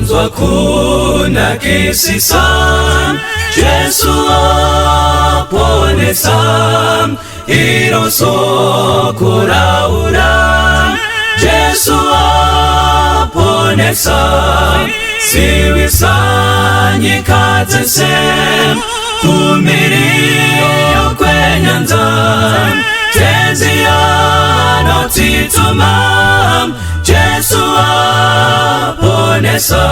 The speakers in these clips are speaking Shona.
Kuanzwa kuna kisisa, Yesu aponesa, irosoko raura, Yesu aponesa, siwisanyika zese, kumirio kwenyanza, tenzia notituma, Yesu aponesa,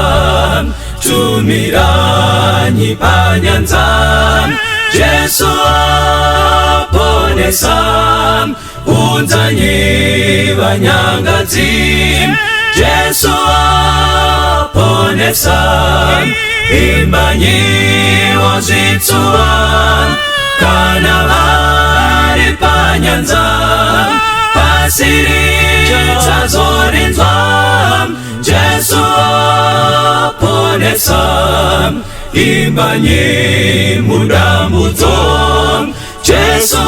tumiranyi panyanza, Yesu aponesa, unzanyi banyangazi, Yesu aponesa, imbanyi wazituwa, kanawari panyanza, pasiri tazorinzwa, Yesu aponesa, imbanyi mudamuto, Yesu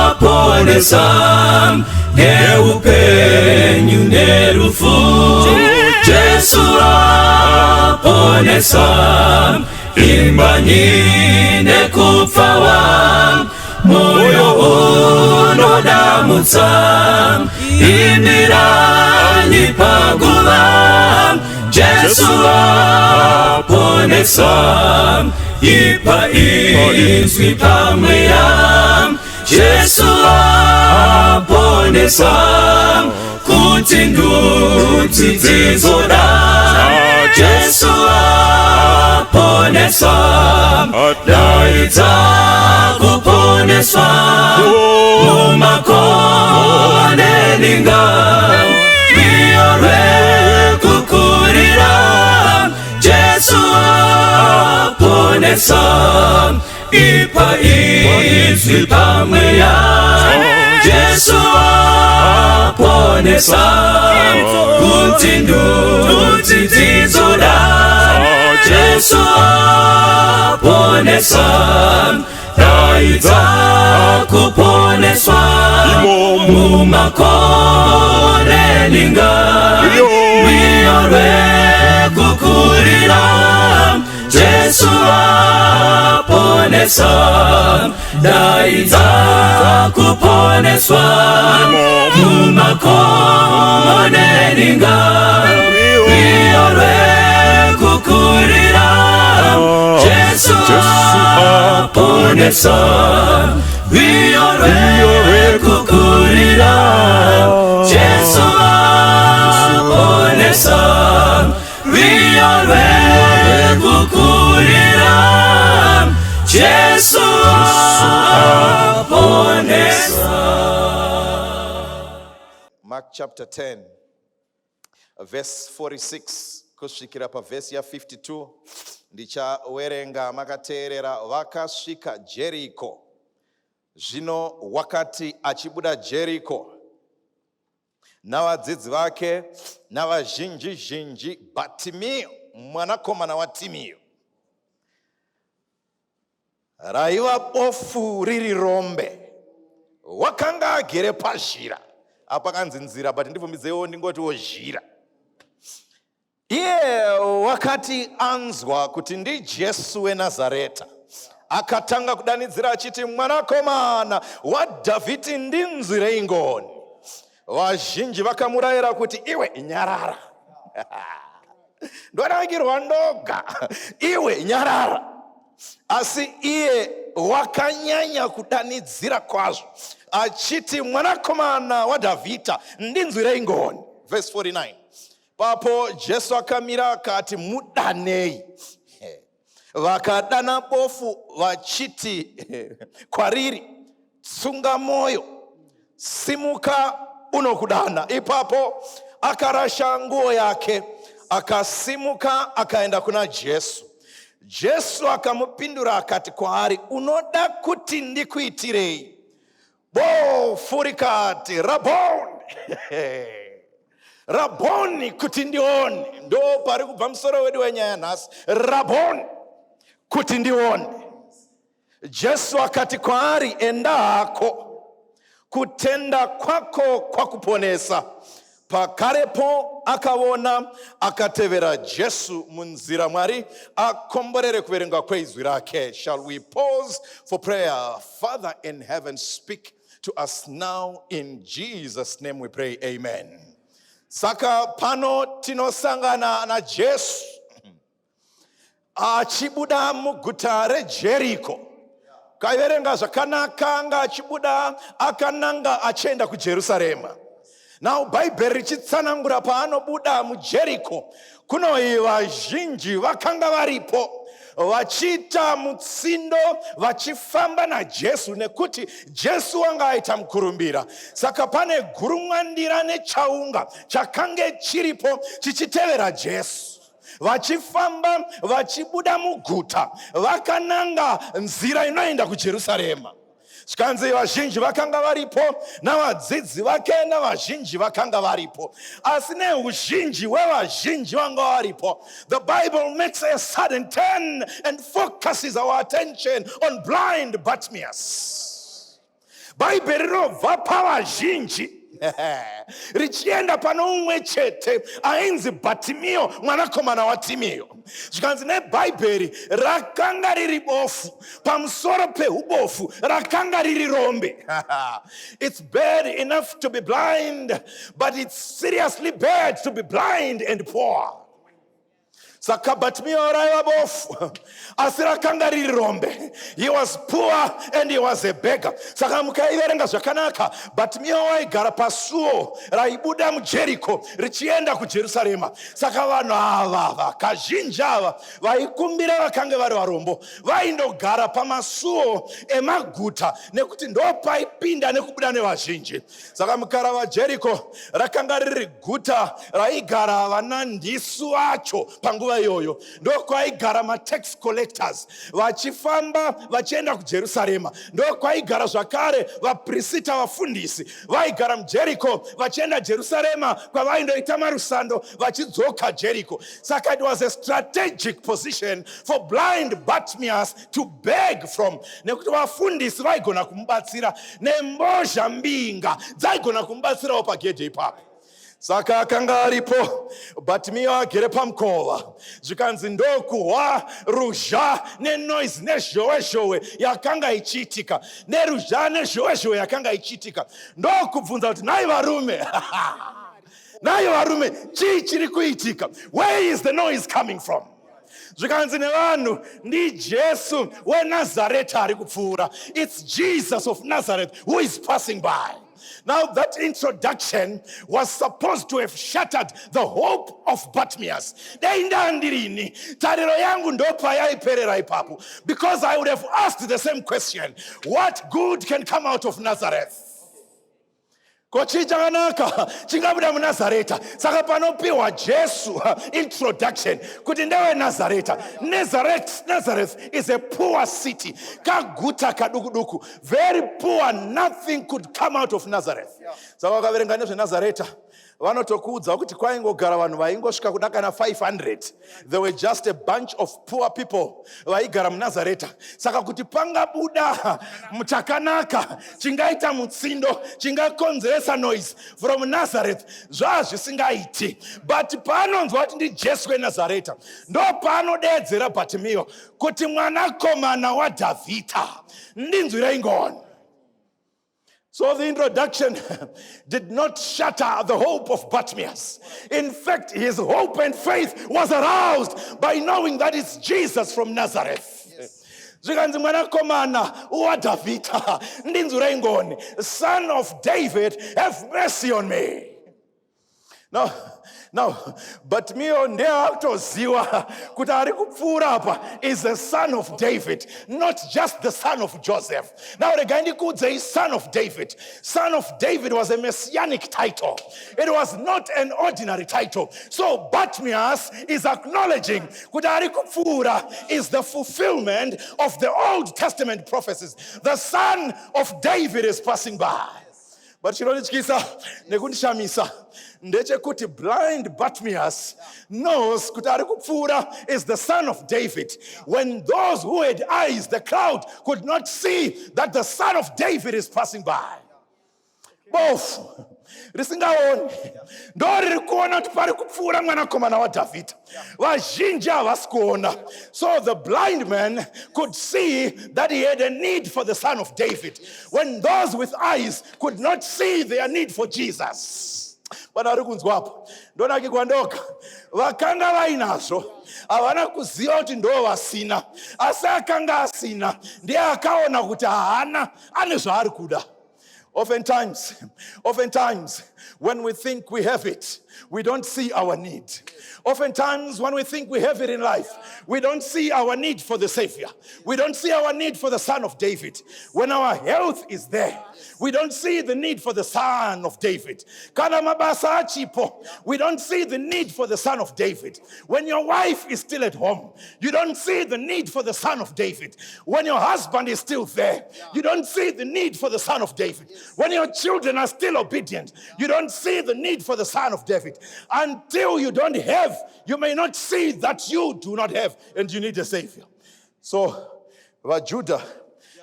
aponesa, neupenyu nerufu, Yesu aponesa, imbanyi nekufawa, moyo unodamutsa, imiranyi paguva, Yesu aponesa, ipa izwi pamweya, Yesu aponesa, kuti nduti dzizoda, Yesu aponesa, daidza kuponeswa, mumakonde ninga, miore kukurira, Yesu aponesa, ipa izwi pamweya, Yesu aponesa, kuti nduti dzizoda, Yesu aponesa, daidza kuponeswa, mumakonde ninga, miore kukurira, Yesu aponesa, daidza kuponeswa, mumakonde ninga, miore kukurira, Yesu aponesa, miore kukurira, Yesu aponesa, miore kukurira, Yesu aponesa. Mark chapter 10, verse 46 kusvikira pa verse ya 52. Ndichawerenga makateerera. Vakasvika Jeriko. Zvino wakati achibuda Jeriko navadzidzi vake navazhinji, Bhatimio mwanakomana waTimio, raiva bofu riri rombe, wakanga agere pazhira. Apa kanzi nzira, but ndibvumidzewo ndingotiwo zhira. Iye wakati anzwa kuti ndi Jesu weNazareta, akatanga kudanidzira achiti, mwanakomana waDhavhidhi ndinzwirei ngoni. Vazhinji vakamurayira kuti, iwe nyarara. Ndorangirwa ndoga, iwe nyarara. Asi iye wakanyanya kudanidzira kwazvo achiti, mwanakomana waDhavhidhi ndinzwirei ngoni. Verse 49. Papo Jesu akamira akati, mudanei. Vakadana bofu vachiti kwariri, tsunga moyo, simuka unokudana. Ipapo akarasha nguo yake, akasimuka akaenda kuna Jesu. Jesu akamupindura akati kwaari, unoda kuti ndikuitirei? Bofu rikati, Raboni. Raboni, kuti ndione. Ndo pari kubva musoro wedu wenyaya nhasi. Raboni, kuti ndione. Jesu akati kwaari, enda hako, kutenda kwako kwakuponesa. pakarepo akaona akatevera Jesu munzira. Mwari akomborere kuverenga kwezwi rake. Shall we pause for prayer? Father in heaven, speak to us now. In Jesus' name we pray, amen. Saka pano tinosangana na Jesu achibuda muguta reJeriko. Kaiverenga zvakanaka nga achibuda akananga achenda kuJerusarema. Now Bible richitsanangura paanobuda muJeriko kuno vazhinji vakanga varipo vachita mutsindo vachifamba naJesu nekuti Jesu wanga aita mukurumbira. Saka pane gurumwandira nechaunga chakange chiripo chichitevera Jesu, vachifamba vachibuda muguta vakananga nzira inoenda kuJerusarema. Zvikanzi vazhinji vakanga varipo navadzidzi vake navazhinji vakanga varipo, asi neuzhinji hwevazhinji vanga varipo, the Bible makes a sudden turn and focuses our attention on blind Bartimaeus. Bible rinobva pavazhinji richienda pano umwe chete ainzi Bhatimeo mwanakomana waTimeo. Zvikanzi neBhaibheri rakanga riri bofu, pamusoro peubofu rakanga riri rombe. It's bad enough to be blind, but it's seriously bad to be blind and poor. Saka Bhatimeo raiva bofu asi rakanga riri rombe. He was poor and he was a beggar. Saka mukaiverenga zvakanaka, Bhatimeo waigara pasuo raibuda muJeriko richienda kuJerusarema. Saka vanhu ava kazhinji ava vaikumbira vakanga vari varombo vaindogara pamasuo emaguta nekuti ndo paipinda nekubuda nevazhinji. Saka mukara vaJeriko rakanga riri guta raigara vanandisu vacho panguva iyoyo. Ndo kwaigara matax collectors vachifamba vachienda kuJerusarema. Ndo kwaigara zvakare vaprista vafundisi vaigara muJeriko vachienda Jerusarema kwavaindoita marusando vachidzoka Jeriko. Saka it was a strategic position for blind Bartimaeus to beg from, nekuti vafundisi vaigona kumubatsira nembozha mbinga dzaigona kumubatsirawo pagedhe ipapo. Saka akanga aripo Bhatimeo agere pamukova. Zvikanzi ndokuhwa ruzha nenoise nezhowezhowe yakanga ichiitika, neruzha nezhowezhowe yakanga ichiitika. Ndokubvunza kuti nai varume nai varume, chii chiri kuitika? Where is the noise coming from? Zvikanzi nevanhu ndiJesu weNazareta ari kupfuura. It's Jesus of Nazareth who is passing by. Now that introduction was supposed to have shattered the hope of Bartimaeus. Tariro yangu ndopa yaiperera ipapo, because I would have asked the same question. What good can come out of Nazareth? Kochichakanaka chingabuda muNazareta. Saka panopiwa Jesu introduction kuti ndewe Nazareta. Nazareth is a poor city. Kaguta kadukuduku. Very poor. Nothing could come out of Nazareth. Saka wakaverenga nezveNazareta vanotokudza kuti kwaingogara vanhu vaingosvika kuda kana 500. They were just a bunch of poor people vaigara muNazareta. Saka kuti pangabuda muchakanaka chingaita mutsindo chingakonzeresa noise from Nazareth zvazvisingaiti. But panonzwa kuti ndiJesu weNazareta, ndo panodedzera Bhatimeo kuti mwanakomana waDhavhidha ndinzwirei ngoni. So the introduction did not shatter the hope of Bartimaeus. In fact, his hope and faith was aroused by knowing that it's Jesus from Nazareth. Zvikanzi mwanakomana waDhavhidha ndinzwirei ngoni, son of David, have mercy on me. Now, Bhatimeo ndeatoziwa kuti ari kupfuura apa is the son of David, not just the son of Joseph. Now regai ndikuudzei, son of David. Son of David was a messianic title. It was not an ordinary title. So Bartimaeus is acknowledging kuti ari kupfuura is the fulfillment of the Old Testament prophecies. The son of David is passing by. But chinondityisa nekundishamisa ndechekuti blind Bartimaeus knows kuti ari kupfuura is the son of David, when those who had eyes, the crowd, could not see that the son of David is passing by. Both risingaoni ndo riri kuona kuti pari kupfuura mwanakomana waDhavhidha. Vazhinji havasi kuona. So the blind man could see that he had a need for the son of David, when those with eyes could not see their need for Jesus. Vanhu vari kunzwapo ndonaki kwandoka vakanga vainazvo havana kuziva kuti ndo vasina, asi akanga asina ndiye akaona kuti haana, ane zvaari kuda. Oftentimes, when we think we have it, we don't see our need. Oftentimes, when we think we have it in life, we don't see our need for the Savior. We don't see our need for the Son of David. When our health is there, we don't see the need for the Son of David. Kana mabasa achipo, we don't see the need for the Son of David. When your wife is still at home, you don't see the need for the Son of David. When your husband is still there, you don't see the need for the Son of David. When your children are still obedient, you don't see the need for the Son of David. Until you don't have, you may not see that you do not have and you need a Savior. So, vaJudah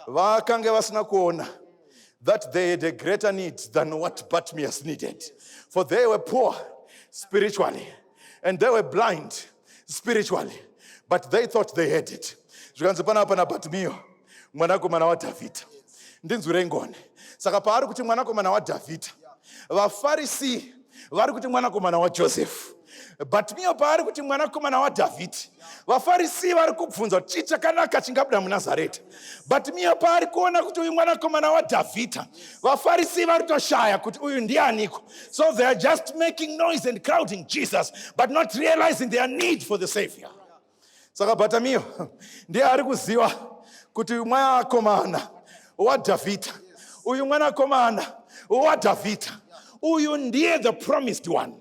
vakange vasina kuona that they had a greater need than what Bartimaeus needed. For they were poor spiritually and they were blind spiritually, but they thought they had it. Zvikanzi panapa naBartimaeus mwanakomana waDhavhidha ndinzwi rengoni. Saka paari kuti mwanakomana waDhavhidha, vaFarisi vari kuti mwanakomana waJosefu. Bartimaeus paari kuti mwanakomana waDhavhidha, vaFarisi vari kubvunza kuti chii chakanaka chingabuda muNazareta. Bartimaeus paari kuona kuti uyu mwanakomana waDhavhidha, vaFarisi vari kutoshaya kuti uyu ndianiko. So they are just making noise and crowding Jesus, but not realizing their need for the Savior. Saka Bartimaeus ndiye ari kuziva kuti uyu mwanakomana waDhavhidha, uyu mwanakomana waDhavhidha, uyu ndiye the promised one.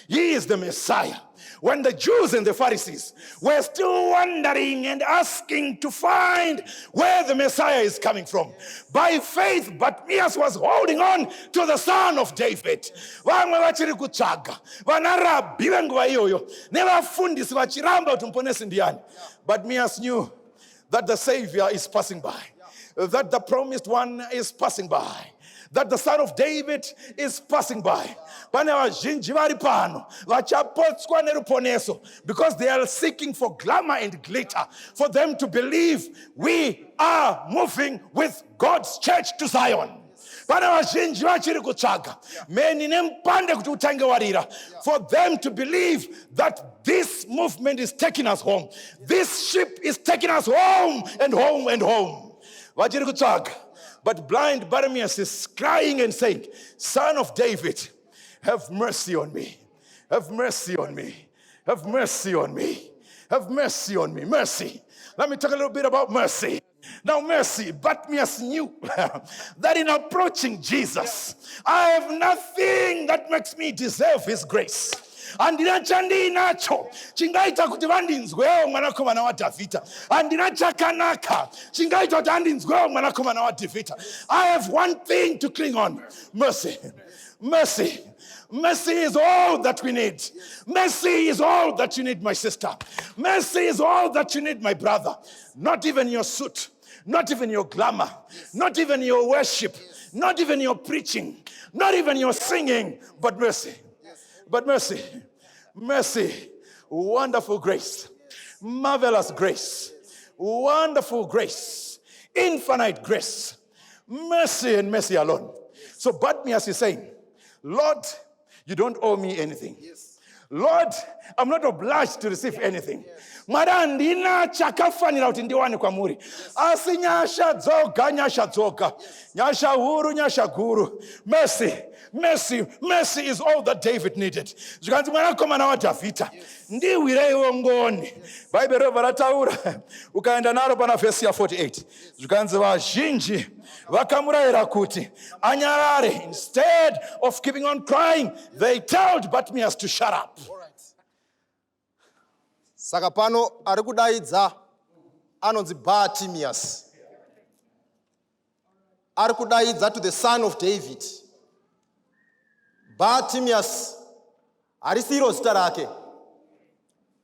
He is the Messiah. When the Jews and the Pharisees were still wondering and asking to find where the Messiah is coming from, by faith, Bartimaeus was holding on to the Son of David. Vamwe vachiri kutsvaga, vanarabhi venguva iyoyo nevafundisi vachiramba kuti muponesi ndiani. Bartimaeus knew that the Savior is passing by, that the promised one is passing by, that the Son of David is passing by. Pane vazhinji vari pano vachapotswa neruponeso because they are seeking for glamour and glitter, for them to believe we are moving with God's church to Zion. Pane vazhinji vachiri kutsvaga meni nempande kuti utange warira, for them to believe that this movement is taking us home. This ship is taking us home and home and home. Vachiri kutsvaga. But blind Bartimaeus is crying and saying, Son of David, have mercy on me. Have mercy on me. Have mercy on me. Have mercy on me. Mercy. Let me talk a little bit about mercy. Now mercy, Bartimaeus knew that in approaching Jesus, I have nothing that makes me deserve his grace. Andina chandinacho chingaita kuti vandinzwewo mwanakomana waDhavhidha. Andina chakanaka chingaita kuti andinzwewo mwanakomana waDhavhidha. I have one thing to cling on: mercy. Mercy. Mercy is all that we need. Mercy is all that you need, my sister. Mercy is all that you need, my brother. Not even your suit, not even your glamour, not even your worship, not even your preaching, not even your singing, but mercy. But mercy, mercy, wonderful grace, marvelous grace, wonderful grace, infinite grace, mercy and mercy alone. So Bartimaeus is saying, Lord, you don't owe me anything. Lord, I'm not obliged to receive anything. Mwari handina chakafanira kuti ndiwane kwamuri, asi nyasha dzoga, nyasha dzoga, nyasha huru, nyasha guru. Mercy, mercy, mercy is all that David needed. Zvikanzi mwanakomana waDhavhidha, ndiwireiwo ngoni. Bhaibheri robva rataura, ukaenda naro pana vhesi ya 48. Zvikanzi vazhinji vakamurayira kuti anyarare. Instead of keeping on crying, they told Bartimaeus to shut up. Saka pano ari kudaidza anonzi Bartimaeus. Ari kudaidza to the Son of David. Bartimaeus harisiro zita rake.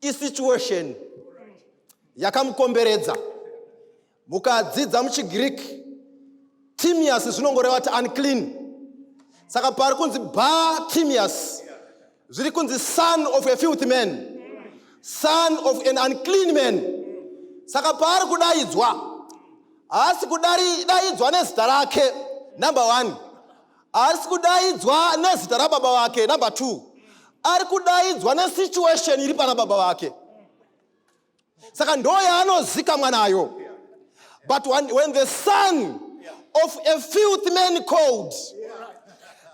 Isituation yakamukomberedza. Mukadzidza muchiGreek, Timaeus zvinongoreva kuti unclean. Saka pari kunzi Bartimaeus. Zviri kunzi son of a filthy man. Son of an unclean man. Saka pari kudaidzwa. Asi kudaidzwa nezita rake. Number 1. Asi kudaidzwa nezita rababa wake. Number 2. Ari kudaidzwa nesituation iri pana baba wake. Saka ndo yaanozika mwanayo. But when the son of a filthy man called,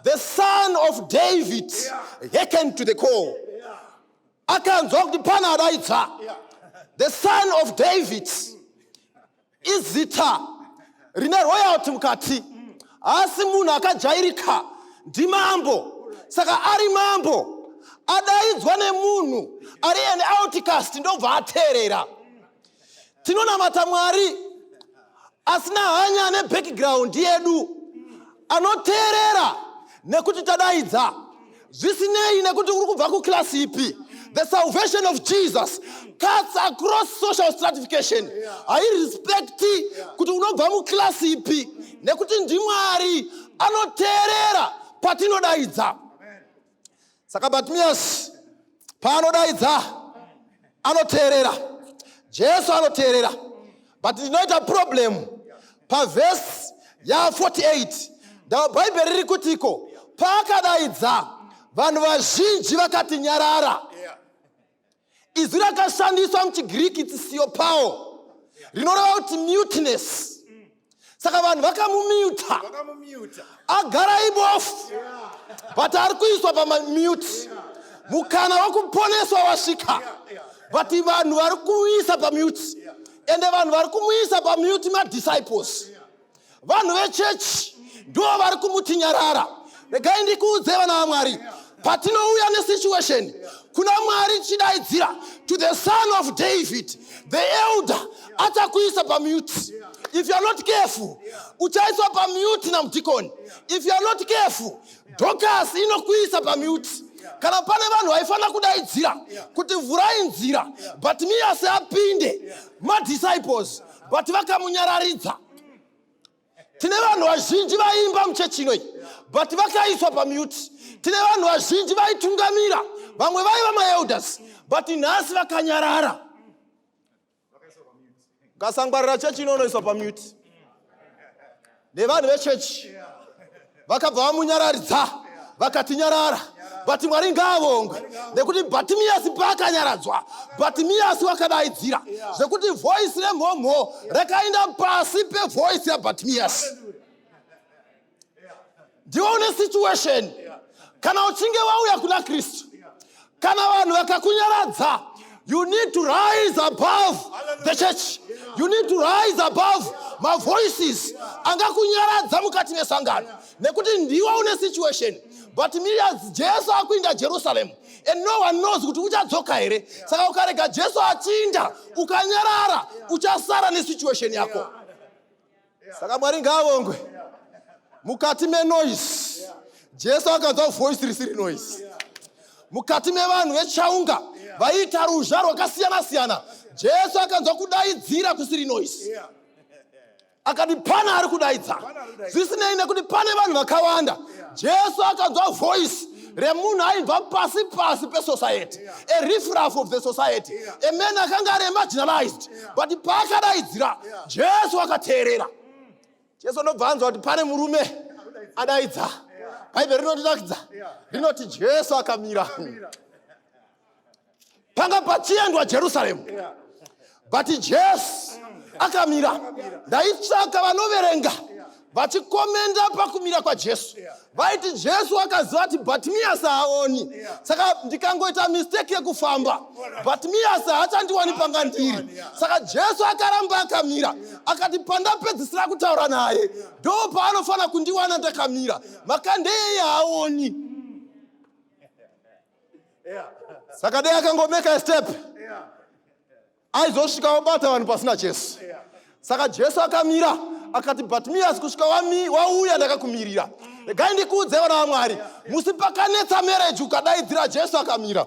the son of David hearkened to the call. Akanzwa kuti pana adaidza. The son of David izita rine royalty mukati. Asi munhu akajairika ndi mambo. Saka ari mambo adaidzwa nemunhu ari an outcast ndobva ateerera. Tinonamata Mwari asina hanya ne background yedu, anoteerera nekuti tadaidza. Zvisinei nekuti uri kubva kuclass ipi. The salvation of Jesus cuts across social stratification. Hairespecti kuti unobva muclass ipi, nekuti ndiMwari anoteerera patinodaidza. Saka Bartimaeus paanodaidza anoteerera. Jesu anoteerera. But ndinoita problem paverse ya 48. Da Bible riri kutiko paakadaidza vanhu vazhinji vakati nyarara. Izwi rakashandiswa muchiGreek tisiyo pao rinoreva kuti muteness. Saka vanhu vakamumiuta agara ibofu, but ari kuiswa pamamute. Mukana wekuponeswa wasvika, but vanhu vari kuisa pamute. Ende vanhu vari kumuisa pamute madisciples. Vanhu vechechi ndo vari kumuti nyarara. Regai ndikuudze vana vaMwari, patinouya nesituation kuna Mwari chidaidzira to the son of David, the elder, achakuisa pamute. If you are not careful, uchaiswa pamute na mtikoni. If you are not careful, Dorcas inokuisa pamute. Kana pane vanhu vaifana kudaidzira kuti vurai nzira, Bartimaeus apinde madisciples, but vakamunyararidza. Tine vanhu vazhinji vaimba muchechi inoi, but vakaiswa pamute. Tine vanhu vazhinji vaitungamira, vamwe vaiva maelders, but nhasi vakanyarara. Kasangwarira chechi inoiswa pamute. Nevanhu vechechi vakabva vamunyararidza, vakatinyarara. But Mwari ngaavongwe nekuti Bartimaeus paakanyaradzwa, Bartimaeus wakadaidzira zvekuti voice remhomho rakaenda pasi pevoice yaBartimaeus. Ndiwo une situation. Kana uchinge wauya kuna Kristu, kana vanhu vakakunyaradza, you need to rise above the church. You need to rise above my voices. Angakunyaradza mukati mesangano nekuti ndiwo une situation. But Jesu akuinda Jerusalem, and no one knows kuti uchadzoka here. Saka ukarega Jesu achinda ukanyarara, uchasara nesituation yako. Saka Mwari ngaavongwe. Mukati menoise Jesu akanzwa voice risiri noise. Mukati mevanhu vechaunga vaita ruzha rwakasiyana siyana, Jesu akanzwa kudaidzira kusiri noise. Akati pana ari kudaidza. Zvisinei nekuti pane vanhu vakawanda, Jesu akanzwa voice remunhu aibva pasi pasi pesociety, a riffraff of the society, a man akanga ari marginalized, but paakadaidzira Jesu akateerera. Jesu ndobva anzwa kuti pane murume adaidza. Bhaibheri rinotirakidza rinoti Jesu akamira. Panga pachiendwa Jerusalem, but Jesu akamira. Ndaitsvaka vanoverenga vachikomenda pakumira kwaJesu. Vaiti Jesu akaziva kuti Bartimaeus haoni. Saka ndikangoita mistake yekufamba, Bartimaeus haachandiwani panga ndiri. Saka Jesu akaramba akamira. Akati pandapedzisira kutaura naye, ndo paanofana kundiwana ndakamira. Makandei haoni. Saka dei akangomeka a step. Aizosvika wabata vanhu pasina Jesu. Saka Jesu akamira. Akati Bartimaeus kusvika wauya ndakakumirira. Regai ndikuudze vana vaMwari, musipakanetsa marriage ukadaidzira Jesu akamira.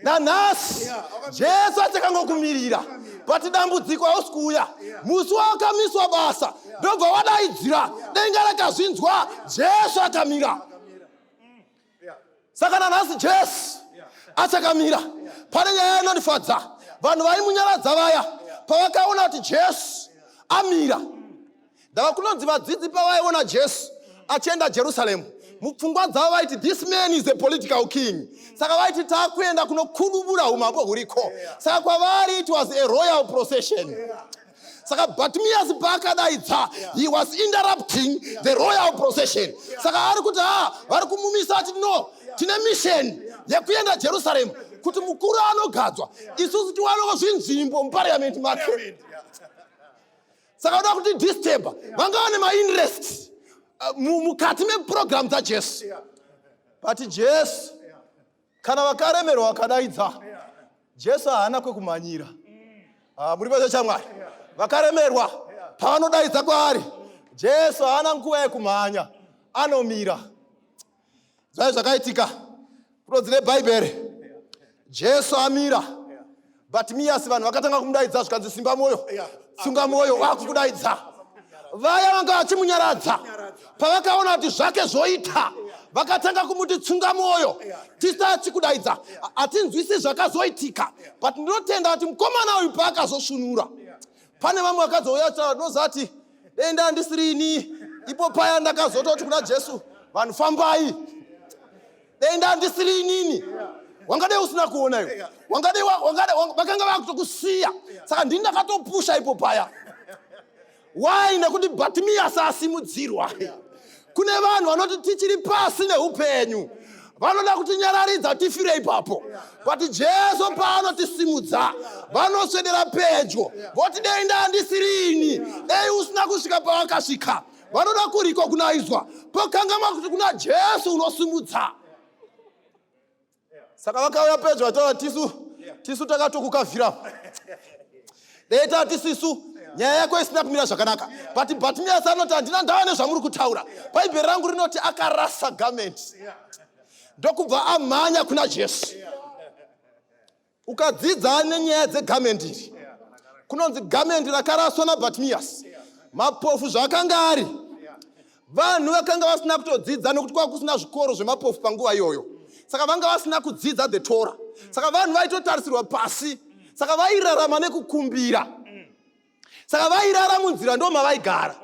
Nanhasi Jesu achakangokumirira. but dambudziko hausi kuuya. Musi wakamiswa basa ndobva wadaidzira denga rakazvinzwa, Jesu akamira. Saka nanhasi Jesu achakamira. Pane nyaya inondifadza, vanhu vari munyaradza vaya pavakaona kuti Jesu amira. Ndava kunonzi vadzidzi pavaiona Jesu achienda Jerusalemu, mupfungwa dzavo vaiti this man is a political king. Saka vaiti takuenda kunokudubura umambo huriko. Saka kwavari it was a royal procession. Saka Bartimaeus paakadaidza, he was interrupting the royal procession. Saka ari kuti vari kumumisa achiti no, tine mission yekuenda Jerusalem kuti mukuru anogadzwa, isusu tiwanoko zvinzvimbo muparliament make. Saka uda kuti disturb vanga vane mainterest mukati meprogram dzaJesu. But Jesu kana vakaremerwa vakadaidza, Jesu haana kwekumhanyira. Muri pacho chamwari, vakaremerwa pavanodaidza kwaari, Jesu haana nguva yekumhanya, anomira. Zvai zvakaitika kunonzi nebhaibheri, Jesu amira, Bartimaeus vanhu vakatanga kumudaidza zvikanzi simba mwoyo, tsunga mwoyo, wakukudaidza. Vaya vanga vachimunyaradza pavakaona kuti zvake zvoita, vakatanga kumuti tsunga mwoyo, tisati kudaidza, hatinzwisi zvakazoitika, but ndinotenda kuti mukomana uyu paakazosvinura. Pane vamwe vakazouya nozati denda ndisirini, ipo paya ndakazototi kuna Jesu, vanhu fambai, denda ndisirini. Wangadei usina kuona iwe, wangadei vakanga vakutokusiya, saka ndini ndakatopusha ipo paya. Why? Nekuti Bartimaeus asimudzirwa. Kune vanhu vanoti tichiri pasi neupenyu, vanoda kutinyararidza tifire ipapo. But Jesu paanotisimudza, vanoswedera pedyo, voti denda handisirini, dei usina kusvika pavakasvika, vanoda kuriko kunaizwa, pokangama kuti kuna Jesu unosimudza. Saka vakauya pedyo vataura tisu takatokukavhira. Dei tati tisisu nyaya yako isina kumira zvakanaka. But Bartimaeus anoti handina ndava nezvamuri kutaura. Bhaibheri rangu rinoti akarasa garment. Ndokubva amhanya kuna Jesu. Ukadzidza nenyaya dzegarment iri, kunonzi garment rakaraswa naBartimaeus, mapofu zvakanga ari. Vanhu vakanga vasina kutodzidza nekuti kwanga kusina zvikoro zvemapofu panguva iyoyo. Saka vanga vasina kudzidza the Torah. Saka vanhu vaitotarisirwa pasi. Saka vairarama nekukumbira. Saka vairara munzira ndo mavaigara.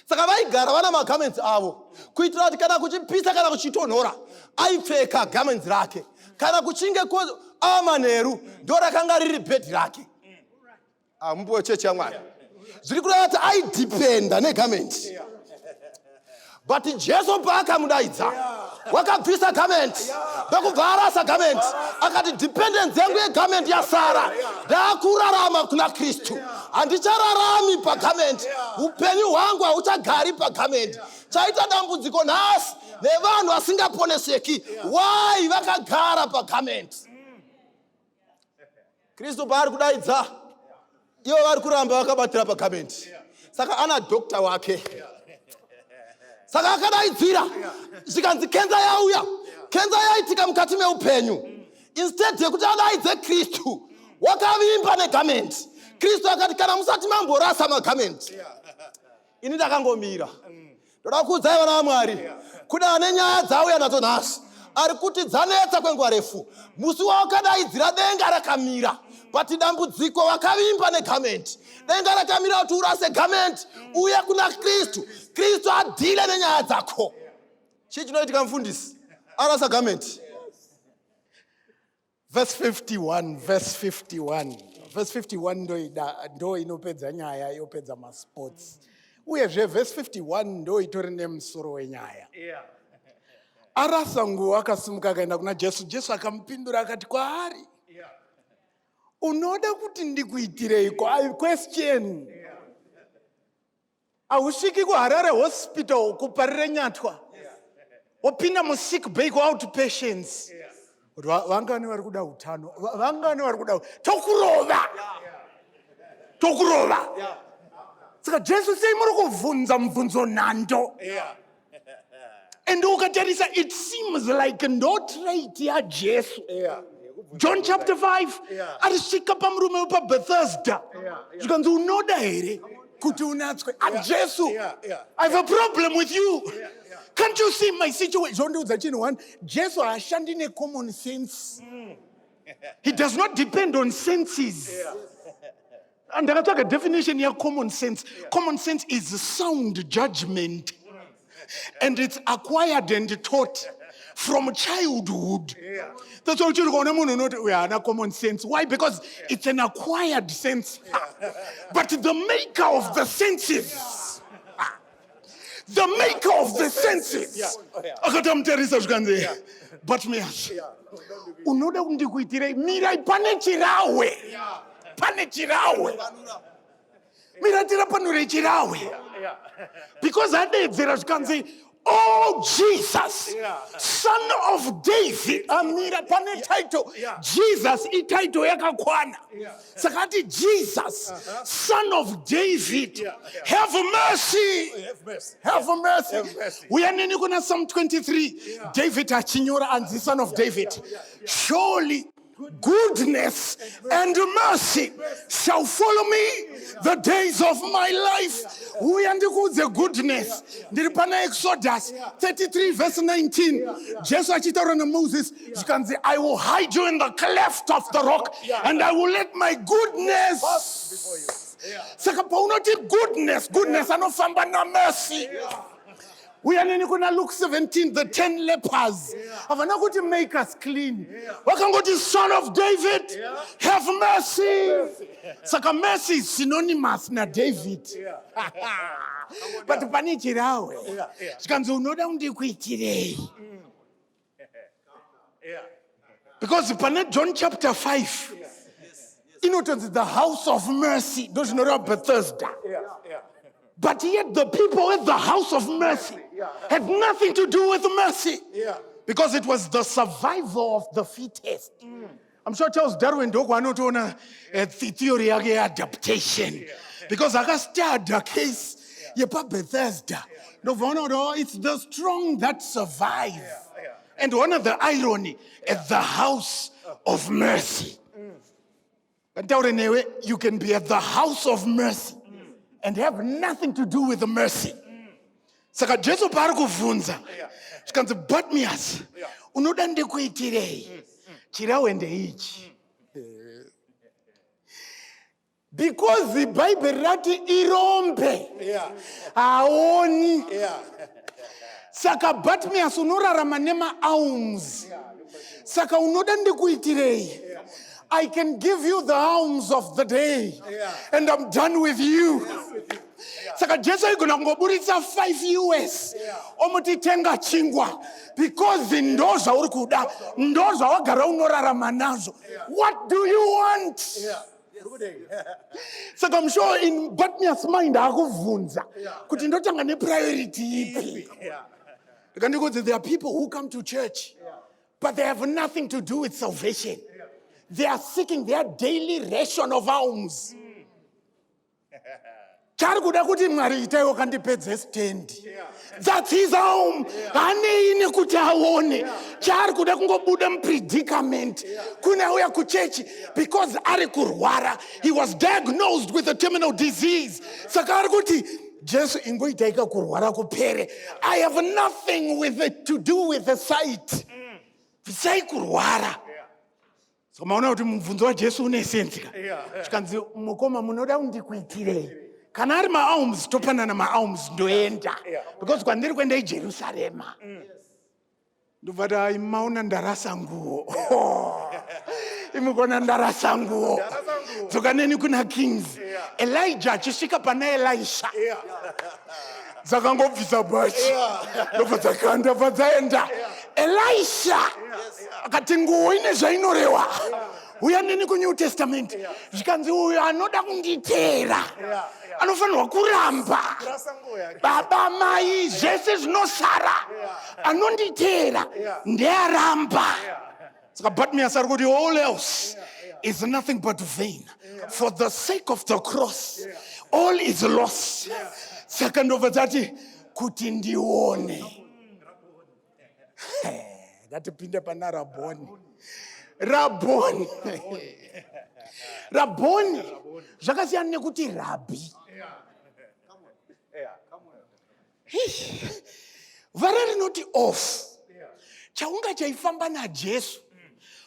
Saka vaigara vana magarments avo, kuitira kuti kana kuchipisa kana kuchitonhora aipfeka garments rake. Kana kuchinge amanheru ndo rakanga riri bhedhi rake. Mumbuwe chechi yaMwari, zviri kureva kuti aidhipenda negarment. But Jesu paakamudaidza, wakabvisa garment, ndokubva arasa garment, akati dependence yangu yegarment yasara, ndakurarama kuna Kristu, handichararami pagarment, upenyu hwangu hauchagari pagarment. Chaita dambudziko nhasi nevanhu vasingaponeseki, why vakagara pagarment. Kristu paari kudaidza, ivo vari kuramba vakabatira pagarment. Saka ana dokta wake. Saka akadaidzira, zvikanzi kenza yauya, kenza yaitika mukati meupenyu. Instead yekuti adaidze Kristu, wakavimba negarment. Kristu akati kana musati mamborasa magarment, ini ndakangomira. Ndoda kuudzai vana vaMwari, kuna ane nyaya dzauya nadzo nhasi, ari kuti dzanetsa kwenguva refu. Musi wakadaidzira denga rakamira, but dambudziko wakavimba negarment. Denga rakamira kuti urase garment, uye kuna Kristu. Kristu adhile nenyaya dzako. Chii chinoitika mufundisi? Arasa garment. Verse 51, verse 51. Verse 51 ndo inopedza nyaya yopedza masports. Uyezve verse 51 ndo itori nemusoro wenyaya. Arasa nguo akasimuka akaenda kuna Jesu. Jesu akamupindura akati kwaari, unoda kuti ndikuitireiko? I question. Ausviki kuHarare hospital kuparire nyatwa, wopinda musick bay outpatients. Vangani vari kuda utano, vangani vari kuda tokurova. Saka Jesu sei muri kuvhunza mubvunzo nhando. And ukatarisa, it seems like ndo trait yaJesu. John chapter 5 arisvika pamurume pabethesda zvikanzi unoda here kuti unatswe ajesu I have a problem with you. Can't you see my situation? Zondiudza chinhu one, Jesu haashandi necommon sense. He does not depend on senses. And ndakatsvaga definition yecommon sense. Common sense is sound judgment. And it's acquired and taught from childhood. That's why you're going to we are not common sense. Why? Because it's an acquired sense. But the maker of the senses, the maker of the senses, but me, unoda kundikuitira mirai pane chirawe. Miratira panure chirawe. Because adedzera zvikanzi, oh Jesus, son of David. Amira pane title. Jesus i title yakakwana. Sakati Jesus, son of David. Have mercy. Have mercy. We are nini kuna Psalm 23. David achinyora and the son of David. Surely goodness and mercy shall follow me the days of my life. We are the goodness. Ndiripana Exodus 33 verse 19. Jesus achitaura Moses, you can say, I will hide you in the cleft of the rock and I will let my goodness before you. Saka paunoti goodness anofamba na mercy. We are in Luke 17, the 10 lepers. Havana going to make us clean. Wakangoti son of David, have mercy. Saka mercy is synonymous na David. But panichirawe. Sikanzo unoda undikuitire. Because in John chapter 5, you know, it's the house of mercy. Those know about Bethesda. But yet the people at the house of mercy had nothing to do with mercy. Because it was the survival of the fittest. I'm sure Charles Darwin dogo anotoona theory yake adaptation. Because akastada the case yepa Bethesda. It's the strong that survive. And one of the irony at the house of mercy. You can be at the house of mercy and have nothing to do with the mercy. Saka Jesu pari kuvunza. Chikanzi Bartimaeus, unoda ndikuitirei? Chirawe ndeichi. Because the Bible rati irombe. Aoni. Saka Bartimaeus unorarama nema alms. Saka unoda ndikuitirei? I can give you the alms of the day. And I'm done with you. Saka Jesu igona ngoburitsa 5 US. Omuti tenga chingwa. Because the ndoza uri kuda. Ndoza wagara unorarama nazo. What do you want? So I'm sure in Bartimaeus' mind akuvunza. Kuti ndotanga ne priority ipi. Because there are people who come to church. But they have nothing to do with salvation. They are seeking their daily ration of alms. That's his home. Predicament. Because he was diagnosed with a terminal disease. I have nothing with it to do with the sight. So maona kuti mubvunzo wa Jesu unesenzika. Chikanzi mukoma munoda undikuitirei. Kana ari maalms topanana maalms ndoenda. Because kwandiri kuenda iJerusalem. Ndobvata imaona ndarasa nguo. Imukona ndarasa nguo. Dzokaneni kuna kings. Elijah achisvika pana Elisha. Zakangobvisa bhachi. Ndobva kanda padzaenda. Elisha akati nguo ine zvainoreva. Uya neni kuNew Testament. Zvikanzi uyu anoda kunditeera. Anofanirwa kuramba. Baba mai zvese zvinosara. Anonditeera ndearamba. Saka Bartimaeus ari kuti all else is nothing but vain. For the sake of the cross, all is lost. Saka ndobva dzati kuti ndione. Ngatipinde pana Rabhoni. Raboni. Raboni. Zvakasiyana nekuti rabbi. Vari rinoti off. Chaunga chaifamba naJesu.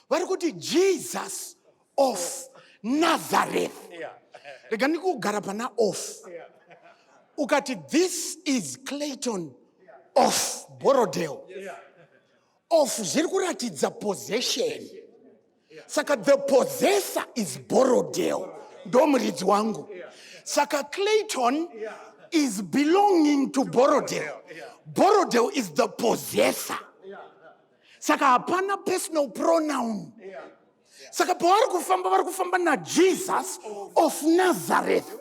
Vari kuti Jesus of Nazareth. Regani kugara pana off. Ukati, this is Clayton of Borodale. Of zviri kuratidza possession. Saka the possessor is Borodale. Ndomuridzi wangu. Saka Clayton is belonging to Borodale. Borodale is the possessor. Saka hapana personal pronoun. Saka pavari kufamba na Jesus of Nazareth.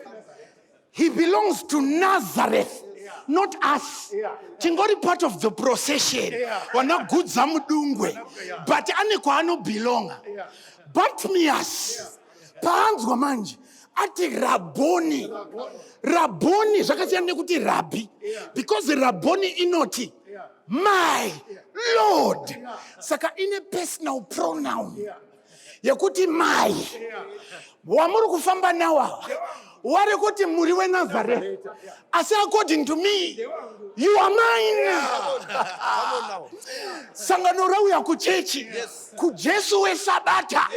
He belongs to Nazareth, not us. Tingori part of the procession. Wana gudza mudungwe. But ane kwano belong. Bartimaeus. Paanzwa manje. Ati Raboni. Raboni. Zvakasiyana nekuti rabbi. Because Raboni inoti. My Lord. Saka ine personal pronoun. Yakuti my. Wamuru kufamba nawa. Wari kuti muri weNazareth. Asi according to me, you are mine. Sangano rauya kuchechi. Kujesu we sabata.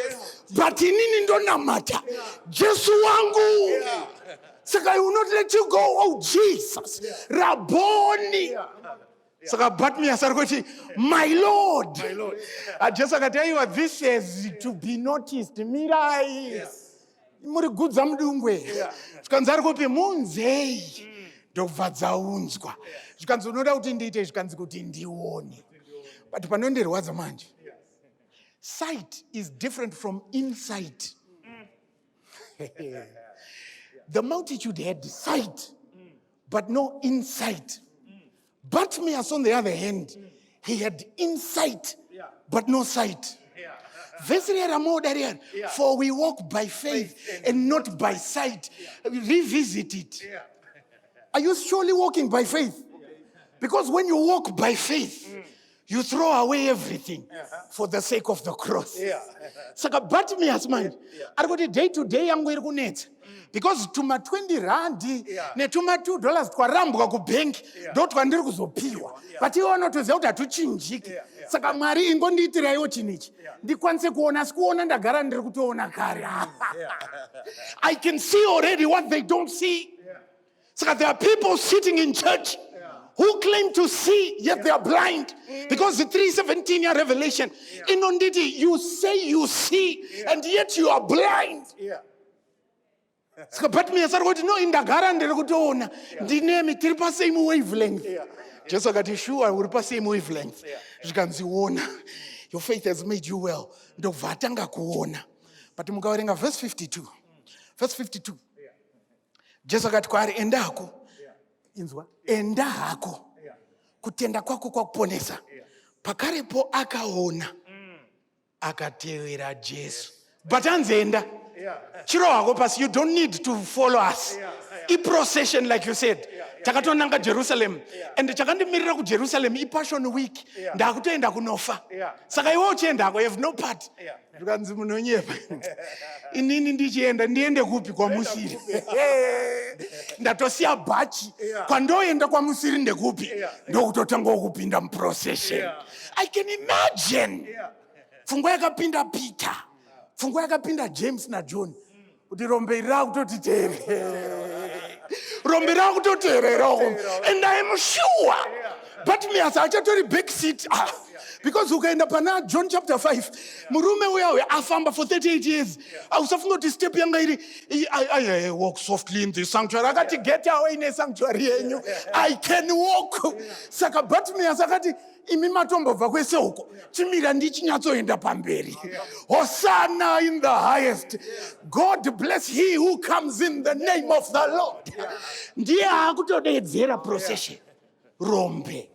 But inini ndo namata. Jesu wangu. Saka I will not let you go. Oh Jesus. Raboni. Saka Bartimaeus arikoti, my Lord. Jesu akataiwa, this is to be noticed. Mirai. Muri gudza mudungwe. Zvikanzi ari kupi munzei. Ndobva dzaunzwa. Zvikanzi unoda kuti ndiite, zvikanzi kuti ndione. But panondirwadza manje. Sight is different from insight. The multitude had sight, but no insight. Bartimaeus, on the other hand, he had insight, but no sight. For we walk by faith and not by sight. Revisit it. Are you surely walking by faith? Because when you walk by faith, you throw away everything for the sake of the cross. Saka Bartimaeus man, I go day to day I'm going to net. Because tuma 20 randi ne tuma $2 twarambwa ku bank dot kwandiri kuzopiwa. But you want to say that to chinjiki. Saka Mwari ingondiitira iwo chinichi. Ndikwanise kuona sikuona ndagara ndiri kutoona kare. I can see already what they don't see. Saka there are people sitting in church who claim to see, yet they are blind. Because the 3:17 revelation, inonditi, you say you see, and yet you are blind. But me as I go to know in the garden, they go to own the name it will pass same wavelength. Just like I sure I will pass same wavelength. You can see one. Your faith has made you well. Do vatanga kuona. But mugawarenga verse 52. Verse 52. Just like kwari endako. Inzwa. Endako. Kutenda kwako kwa kuponesa. Pakarepo akaona. Akatewera Jesu. But anzenda. You don't need to follow us. A procession, like you said. Takatonanga Jerusalem. And the Chakandimirira ku Jerusalem, I Passion Week. Ndakutenda kunofa. Saka iwo chenda, I have no part. Tukanzi munonyepa. Inini ndichienda, ndiende kupi kwa Musiri. Ndatosia bachi. Kwa ndoenda kwa Musiri ndekupi. Ndokutotanga kupinda procession. I can imagine. Fungo yakapinda Peter. Fungo yakapinda James na John. Kuti rombera kutotitere. Rombera kutotere. And I am sure. But me as I actually back seat. Because ukaenda pana John chapter 5. Murume wewe afamba for 38 years. Usafunga to step yanga iri. I walk softly in the sanctuary. I got to get away in the sanctuary. I can walk. Saka but me as akati imi matombo vakwese uko. Chimira ndichinyatsoenda pamberi. Hosanna in the highest. God bless he who comes in the name of the Lord. Ndiye akutodedzera procession. Rombe.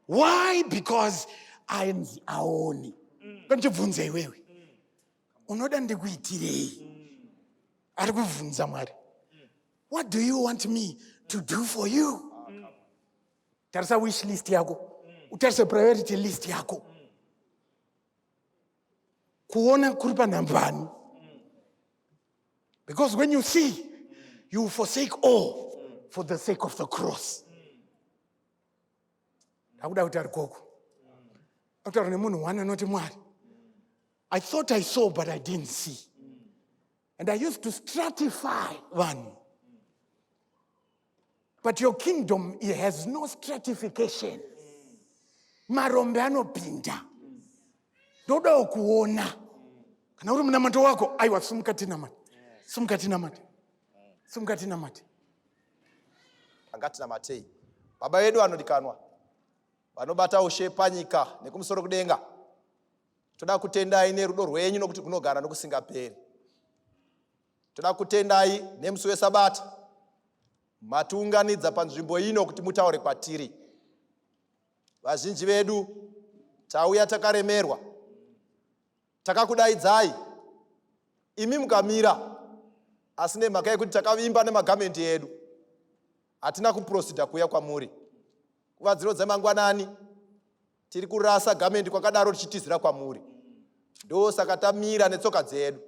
Why? Because I am the aoni. Don't you vunze iwewe? Unoda ndikuitirei. Ari kuvunza Mwari. What do you want me to do for you? Tarisa wish list yako. Utarisa priority list yako. kuona kuri panhambani. Because when you see, you forsake all for the sake of the cross. Ndakuda kuti ari koko. Akutaura nemunhu wani anoti Mwari, I thought I saw but I didn't see. And I used to stratify vanhu. But your kingdom, it has no stratification. Marombe anopinda. Ndoda kuona. Kana uri munamato wako, aiwa sumukati namati. Sumukati namati. Sumukati namati. Angati namatei. Baba vedu vanodikanwa. Vanobata ushe panyika nekumusoro kudenga. Toda kutendai nerudo rwenyu nokuti kunogara nokusingaperi. Toda kutendai nemusi weSabata. Matiunganidza panzvimbo ino kuti mutaure kwatiri. Vazhinji vedu tauya takaremerwa. Takakudaidzai. Imi mukamira. Asi nemhaka yekuti takavimba nemagamenti edu. Hatina kuprosida kuuya kwamuri. Kuvadziro dzemangwanani tiri kurasa gamenti kwakadaro tichitizira kwamuri. Ndosaka tamira netsoka dzedu.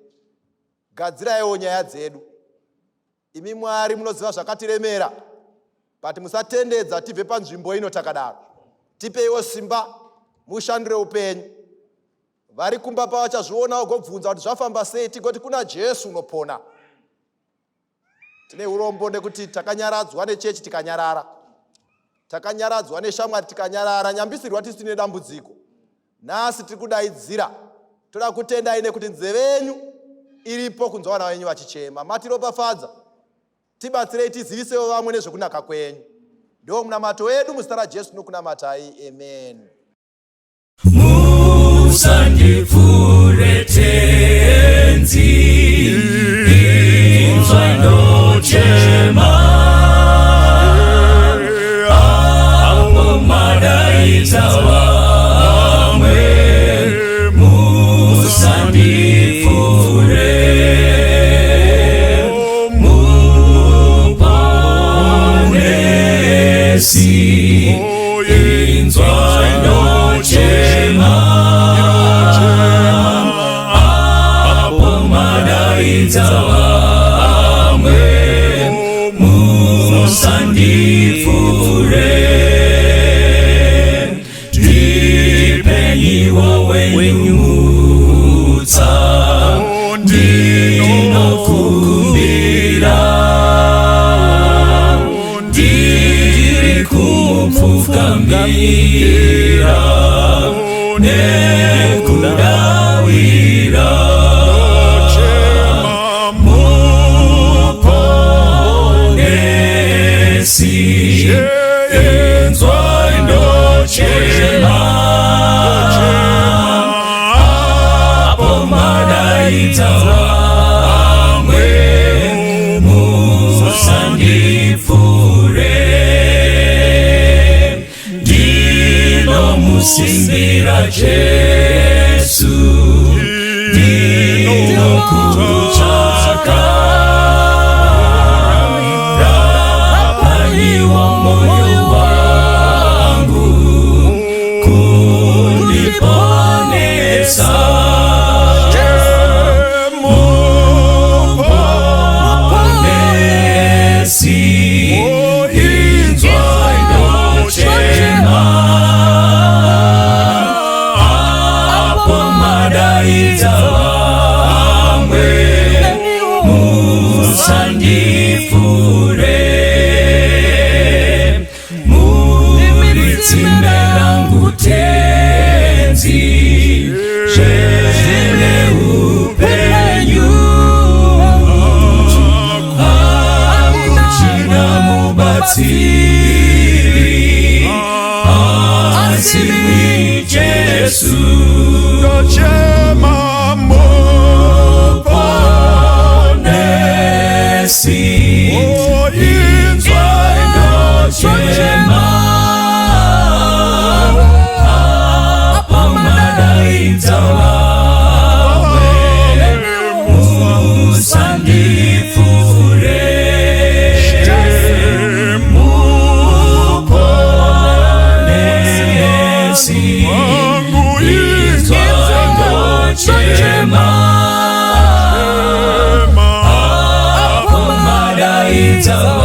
Gadziraiwo nyaya dzedu. Imi Mwari munoziva zvakatiremera. But musatendedza tibve panzvimbo ino takadaro. Tipeiwo simba mushandire upenyu. Vari kumba pavachazviona vagobvunza kuti zvafamba sei, tigoti kuna Jesu unopona. Tine urombo nekuti takanyaradzwa nechechi tikanyarara. Takanyaradzwa neshamwari tikanyarara, nyambisirwa tisine dambudziko. Nhasi tiri kudaidzira. Toda kutendai nekuti nzeve yenyu iripo kunzwa vana venyu vachichema. Matiropafadza. Tibatsirei tizivisewo vamwe nezvokunaka kwenyu. Ndo munamato wedu muzita raJesu nokunamatai. Amen. Musandipfure tenzi, inzwa ndochema. Apo madaidza vamwe, musandipfure. Muponesi, inzwa ndochema. Apo madaidza vamwe, musandipfure. Ndipenyiwo wenyu mutsa, ndinokumbira. Ndiri kupfukamira nekudawira. Muponesi, inzwa ndochema. Apo madaidza vamwe, musandipfure. Ndinomusimbira Jesu, ndinokutsvaka. Rapanyiwa moyo wangu kundiponesa. Muponesi, inzwa ndochema. Apo madaidza vamwe, musandipfure. Muritsimbe rangu tenzi, zvene upenyu. Hakuchina mubatsiri, asi Jesu. Ndochema Muponesi, inzwa ndochema. Apo madaidza vamwe, musandipfure. Muponesi, inzwa ndochema. madalitsa